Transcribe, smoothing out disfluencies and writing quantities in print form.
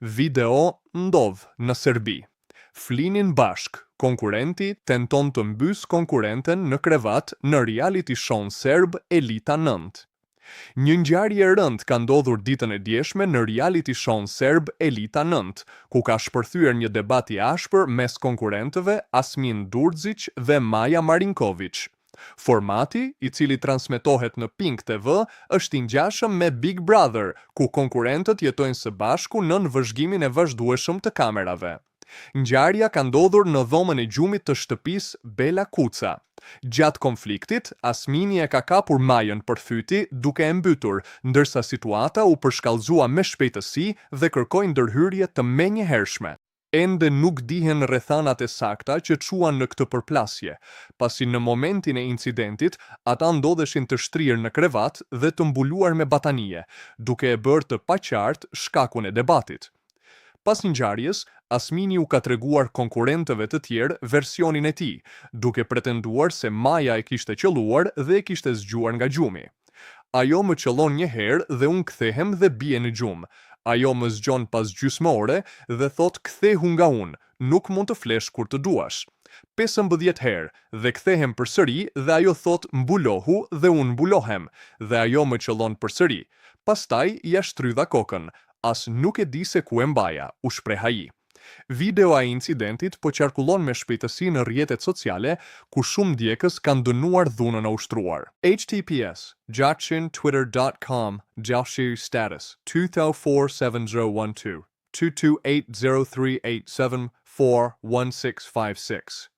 Video ndodh në Serbi. Flinin bashk, konkurenti tenton të mbys konkurenten në krevat në reality show serb Elita 9. Një ngjarje e rëndë ka ndodhur ditën e djeshme në reality show serb Elita 9, ku ka shpërthyer një debat i ashpër mes konkurrentëve Asmin Durzic dhe Maja Marinkovic. Formati, i cili transmetohet në Pink TV, është i ngjashëm me Big Brother, ku konkurrentët jetojnë së bashku nën vëzhgimin e vazhdueshëm të kamerave. Ngjarja ka ndodhur në dhomën e gjumit të shtëpisë Bela Kuca. Gjatë konfliktit, Asmini e ka kapur Majën për fyti duke e mbytur, ndërsa situata u përshkallëzua me shpejtësi dhe kërkoi ndërhyrje të menjëhershme. Ende nuk dihen rrethanat e sakta që çuan në këtë përplasje, pasi në momentin e incidentit ata ndodheshin të shtrirë në krevat dhe të mbuluar me batanie, duke e bërë të paqartë shkakun e debatit. Pas ngjarjes, Asmini u ka treguar konkurrentëve të tjerë versionin e tij, duke pretenduar se Maja e kishte qelluar dhe e kishte zgjuar nga gjumi. Ajo më qellon një herë dhe unë kthehem dhe bie në gjumë. Ajo më zgjon pas gjysmë ore dhe thot kthehu nga unë, nuk mund të flesh kur të duash. 15 herë dhe kthehem përsëri dhe ajo thot mbulohu dhe unë mbulohem dhe ajo më qellon përsëri. Pastaj ja shtrydha kokën, as nuk e di se ku e mbaja, u shpreh ai. Videoa e incidentit po qarkullon me shpejtësi në rrjetet sociale, ku shumë ndjekës kanë dënuar dhunën e ushtruar. https gjaqin.twitter.com status 2047012 2280387 41656